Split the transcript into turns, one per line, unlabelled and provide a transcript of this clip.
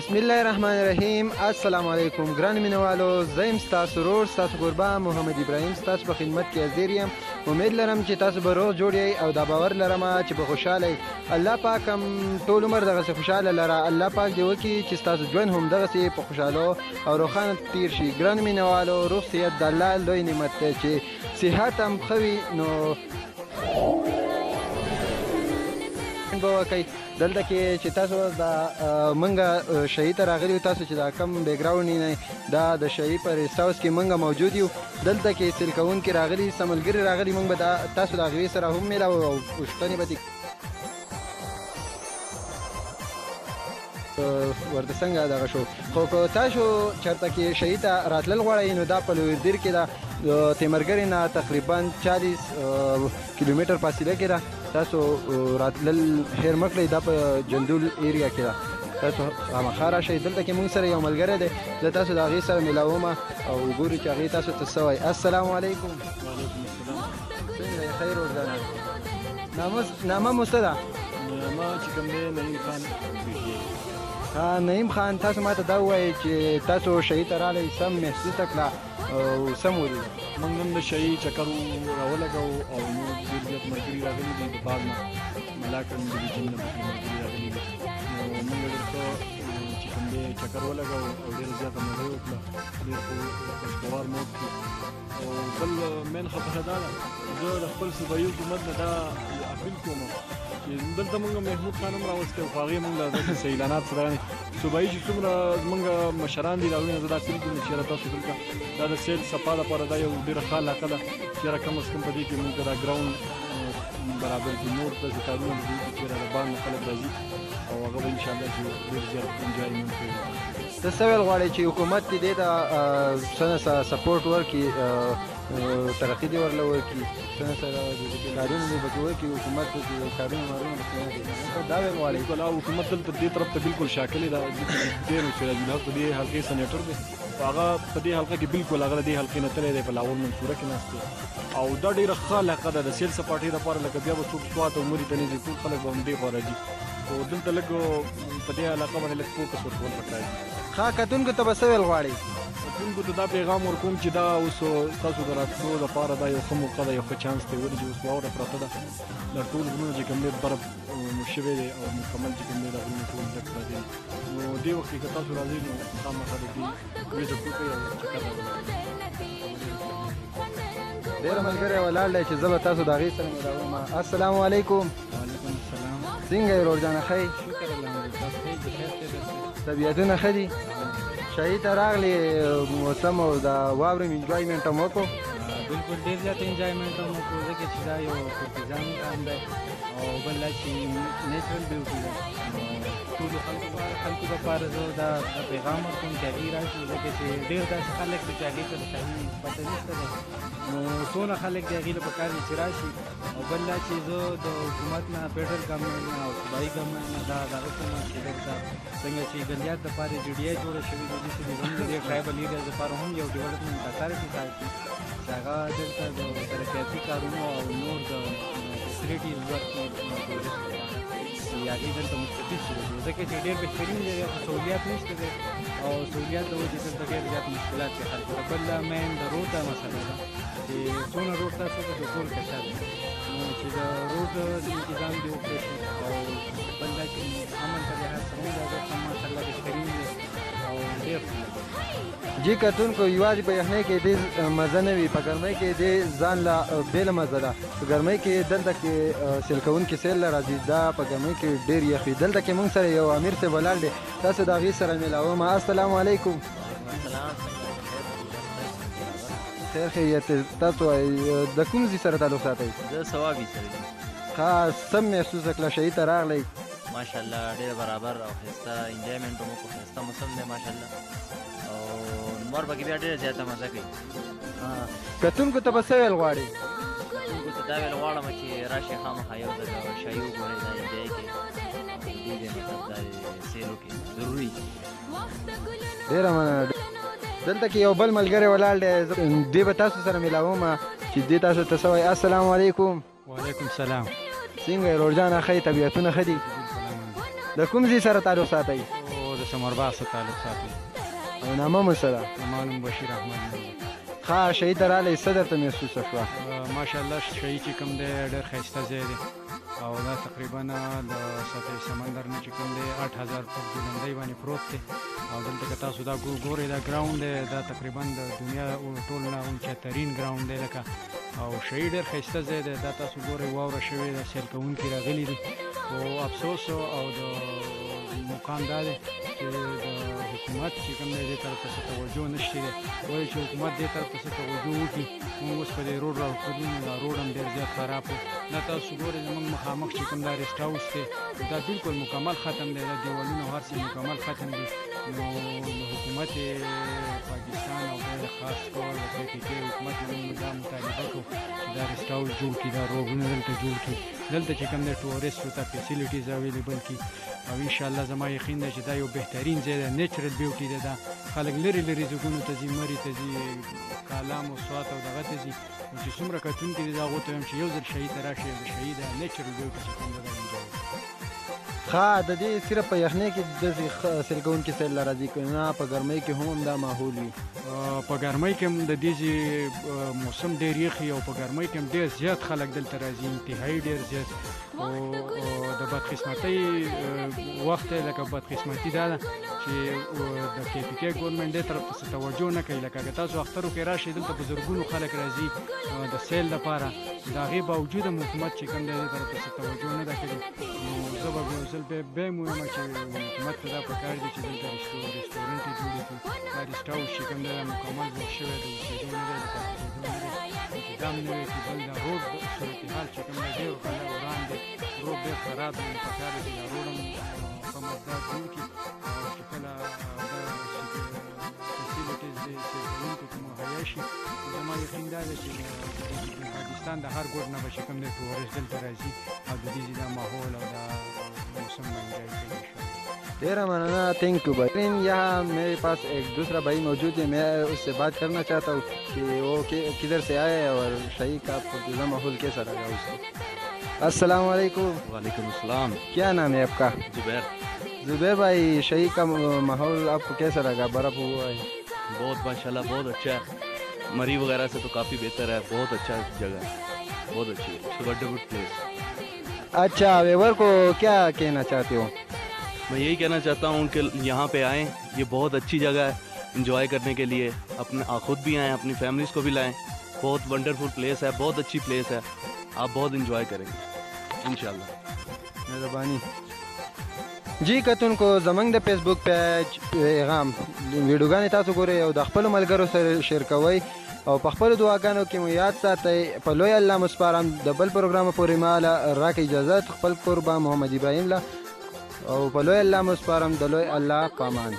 بسم الله الرحمن الرحیم. السلام علیکم ګران مینوالو، زه یم ستاسو ورور ستاسو قربان محمد ابراهیم ستاسو په خدمت کې حاضر یم. امید لرم چې تاسو به روغ جوړ یئ او دا باور لرم چې به خوشحاله یئ. الله پاک هم ټول عمر دغسې خوشحاله لره. الله پاک دې وکړي چې ستاسو ژوند هم دغسې په خوشحالو او روښانه تیر شي. ګران مینوالو، روغ صحت د الله لوی نعمت دی چې صحت هم ښه وي نو به وکئ. دلته کې چې تاسو د منګه شهي ته راغلي یو، تاسو چې دا کم بیکګراونډ نه دا د شهي په ریسټ هاوس کې منګه موجود یو. دلته کې سیل کوونکي راغلي، څه ملګري راغلي، موږ به تاسو د هغوی سره هم میلاو او پوښتنې به ورته څنګه دغه شو. خو که تاسو چېرته کې شهي ته راتلل غواړئ نو دا په لویدیر کې ده، د تیمرګرې نه تقریبا 40 کیلومتر فاصله کې ده. تاسو راتلل هیر مه کړئ، دا په جندول ایریا کې ده. تاسو خامخا راشئ. دلته کې موږ سره یو ملګری دی، زه تاسو د هغې سره میلاوم او ګورو چې هغې تاسو ته څه وایي. السلام علیکم.
وعلیکم السلام.
څنګه یې؟ خیر ورځانه. نامه مو څه ده؟
نامه چې کوم دی نعیم خان.
نعیم خان، تاسو ما ته دا ووایئ چې تاسو شهي ته راغلئ، سم محسوسه کړه او سم ولیده؟
موږ نن د شهي چکر راولګو او نور ډېر زیات ملګري راغلي دي د باغ نه، ملاک ډیویژن نه ملګري راغلي دي. نو موږ درته چې کوم دی چکر ولګو او ډېر زیاته مزه وکړه، ډېر خوشګوار مو وکړو. او بل مین خبره دا ده، زه د خپل صوبایي حکومت نه دا اپیل کوم چې دلته موږ محمود خان هم راوستی او خو هغې موږ له داسې اعلانات سره صوبایي چې څومره زموږ مشران دي د هغوی نه زه دا اپیل کوم چې یاره تاسو دلته دا د سیل صفا دپاره دا یو ډېره ښه علاقه ده چې یاره کم از کم په دې کې موږ دا ګراونډ برابر کړي. نور داسې کارونه دي چې یاره د باغ نه خلک راځي او هغه به انشاءالله چې ډېر زیات انجوایمنټ کوي.
ته څه ویل غواړې چې حکومت دې دې ته څه نه څه سپورټ ورکړي، ترقي دې ورله وکړي، څه نه څه کارونه دې پکې وکړي، حکومت دې کارونه مارونه پکې وکړي، دا ویل غواړې؟
بالکل حکومت دلته دې طرف ته بالکل شاکلې ده. ډېر سراج الحق په دې حلقې سنیټر دی، هغه په دې حلقه کې بالکل هغه د دې حلقې نه تللی دی، په لاهور منصوره کې ناست دی او دا ډېره ښه علاقه ده د سیل سپاټۍ لپاره. لکه بیا به څوک سوات او مري ته نه ځي، ټول خلک به همدې خوا راځي. خو دلته لږ په دې علاقه باندې لږ فوکس ورکول پکار دي.
ښه، کتونکو ته به څه ویل غواړئ؟
کتونکو ته دا پیغام ورکوم چې دا اوس تاسو د راتلو لپاره دا یو ښه موقع ده، یو ښه چانس دی، ولې چې اوس واوره پرته ده، دا ټول غرونه چې کوم دی برف شوی دی او مکمل چې کوم دی دا غرونه ټول ډک راځي. نو دې وخت کې که تاسو راځئ نو خامخا د دې ویزټ وکړئ او چکر راولئ.
ډېر ملګری ولاړ دی چې زه به تاسو د هغې سره میلاوم. السلام علیکم.
وعلیکم السلام.
څنګه یې ورورجانه؟ ښه یې؟
شکر الله تاسو ښه یې؟
طبیعتونه ښه دي؟ شهي ته راغلې، موسم او د واورې انجوایمنټ هم وکړو؟
بالکل ډېر زیات انجوایمنټ هم وکړو، ځکه چې دا یو پرتیزان مقام دی او بل دا چې نیچرل بیوټي ده. ټولو خلکو لپاره زه دا پیغام ورکوم چې هغوی راشي، ځکه چې ډېر داسې خلک دي چې هغوی ته د شهي پته نشته ده. نو څونه خلک د هغوی له پکار دي چې راشي. او بل دا چې زه د حکومت نه، فیډرل ګورنمنټ نه او صوبایي ګورنمنټ نه دا دغه کوم چې دلته څنګه چې ګلیات دپاره جوړیا جوړه شوې ده، داسې زموږ د دې ټرایبل ایریاز دپاره هم یو ډیولپمنټ اتارټي ساتي چې هغه دلته د ترقیاتي کارونو او نور د فیسیلیټیز ورکړي ټورسټ چې هغوی دلته مستفید شوي دي، ځکه چې ډېر بهترین دی، سهولیات نشته دی او سهولیات د وجې دلته ډېر زیات مشکلات دي خلکو ته. بل مین د روډ دا مسله ده چې څونه روډ تاسو ته د ټول کچه ده، نو چې د روډ انتظام دې وکړی شي. او بل دا چې امن په لحاظ سره هم دا ځای ماشاءالله بهترین دی او ډېر ښه دی.
جی کتونکو، یوازې په یخنۍ کې دې مزه نه وي، په ګرمۍ کې دې ځان له بېله مزه ده. په ګرمۍ کې دلته کې سیل کوونکي سیل له راځي، دا په ګرمۍ کې ډېر یخ وي. دلته کې موږ سره یو امیر صاحب ولاړ دی، تاسو د هغې سره میلاوم. السلام علیکم. خیر خیریت. تاسو وایئ د کوم ځای سره تعلق ساتئ؟
زه ثوابي سره یم.
ښه، څه محسوسه کړه شهي ته راغلی؟
ماشاءالله ډېر برابر او ښایسته انجوایمنټ هم وکړو، ښایسته موسم دی ماشاءالله او نور پکې بیا ډېره زیاته مزه کوي.
کتونکو ته به څه ویل غواړې؟
کتونکو ته دا ویل غواړم چې راشئ خامخا یو ځل شهي وګورئ، دا انجوای کړئ او دې مطلب دا سیل وکړئ ضروري.
ډېره مننه. دلته کې یو بل ملګری ولاړ دی، دې به تاسو سره میلاوم چې دې تاسو ته څه وایي. السلام علیکم.
وعلیکم السلام.
څنګه یې ورورجانه؟ ښه یې؟ طبیعتونه ښه دي؟ د کوم ځای سره تعلق ساتئ؟
د د سمرباغ سره تعلق ساتي.
او نامه مو سره؟
زما نوم بشیر احمد نوم دی.
ښه شهید ته راغلی څه درته محسوسه شوه؟
ماشاءالله شهید چې کوم دی ډېر ښایسته ځای دی او دا تقریبا د سطح سمندر نه چې کوم دی 8000 فوټ بلندۍ باندې پروت دی او دلته که تاسو دا ګورئ دا ګراوند دی دا تقریبا د دنیا ټول نه اونچترین ګراوند دی لکه او شهید ډېر ښایسته ځای دی. دا تاسو ګورئ واوره شوې ده سیل کوونکي راغلي دي خو افسوس او د مقام دا دی چې د حکومت چې کوم دی دې طرف ته څه توجه نشته دی. ولې چې حکومت دې طرف ته څه توجه وکړي موږ اوس په دې روډ راوښتلو نو دا روډ هم ډېر زیات خراب دی. دا تاسو ګورئ زموږ مخامخ چې کوم دا ریسټ هاوس دی دا بالکل مکمل ختم دی. دا دیوالونه هر څه مکمل ختم دي. نو حکومت پاکستان او بیا خاص کار د KPK حکومت نه موږ دا مطالبه کوو چې دا ریسټ هاوس جوړ کړي دا روډونه دلته جوړ کړي دلته چې کوم دی ټورسټو ته فیسیلیټیز اویلیبل کړي او انشاءالله زما یقین دی چې دا یو بهترین ځای دی نیچرل بیوټي دی. دا خلک لرې لرې ځایونو ته ځي مرې ته ځي کالام او سوات او دغه ته ځي نو چې څومره کتونکي دي دا هغو ته وایم چې یو ځل شهید ته راشئ د شهید نیچرل بیوټي چې کوم دی دا انجوی
ښه د دې صرف په یخنۍ کې داسې سیل کوونکي سیل له راځي که نه په ګرمۍ کې هم دا ماحول وي؟
په ګرمۍ کې هم د دې موسم ډېر یخي او په ګرمۍ کې هم ډېر زیات خلک دلته راځي انتهایي ډېر زیات او د بدقسمتۍ وخت دی لکه بدقسمتي دا ده چې د KPK ګورنمنټ دې طرف ته څه توجه نه کوي. لکه که تاسو اخترو کې راشئ دلته په زرګونو خلک راځي د سیل لپاره د هغې باوجود هم حکومت چې کوم دی دې طرف ته څه توجه نه ده کړې. نو زه به یو ځل بیا هم وایم چې حکومت ته دا پکار دي چې دلته رسټورنټ یې جوړ کړي. دا ریسټ هاوس چې کوم دی دا مکمل جوړ شوی د اوسېدو نه دی د پاتېدو نه دی انتظام نه وي چې بل د روډ صورتحال چې کوم دی ډېر وران دی روډ ډېر خراب دی نو پکار دی چې دا روډ هم په مقدار جوړ کړي او چې کله دا فیسیلیټیز دی سیلونکو ته مهیا شي زما یقین دا دی چې پاکستان د هر ګوټ نه به چې کوم دی ټورسټ دلته راځي او د دې دا ماحول او دا موسم به انجوی کوي.
ढेर मनाना thank you भाई. यहाँ मेरे पास एक दूसरा भाई मौजूद है. मैं उससे बात करना चाहता हूँ कि वो किधर से आए और शहीद का पूरा माहौल कैसा लगा उसको. अस्सलाम वालेकुम.
वालेकुम अस्सलाम.
क्या नाम है आपका?
जुबैर.
जुबैर भाई शहीद का माहौल आपको कैसा लगा? बर्फ हुआ है
बहुत माशाल्लाह बहुत अच्छा है. मरी वगैरह से तो काफ़ी बेहतर है. बहुत अच्छा जगह है बहुत अच्छी है. Wonderful place.
अच्छा वेवर को क्या कहना चाहते हो?
मैं यही कहना चाहता हूँ कि यहाँ पे आएँ. ये बहुत अच्छी जगह है इंजॉय करने के लिए. अपने खुद भी आएँ अपनी फैमिलीज़ को भी लाएँ. बहुत वंडरफुल प्लेस है बहुत अच्छी प्लेस है. आप बहुत इंजॉय करेंगे इंशाल्लाह.
मेहरबानी. जी कतونکو زمنګ د فیسبوک پیج پیغام ویډیوګانې تاسو ګورئ او د خپلو ملګرو سره شیر کوئ او په خپلو دعاګانو کې مو یاد ساتئ. په لوی الله مو سپارم. د بل پروګرام پورې ماله راکړئ اجازه خپل قربا محمد ابراهیم له او په لوی الله مو سپارم. د لوی الله پامان.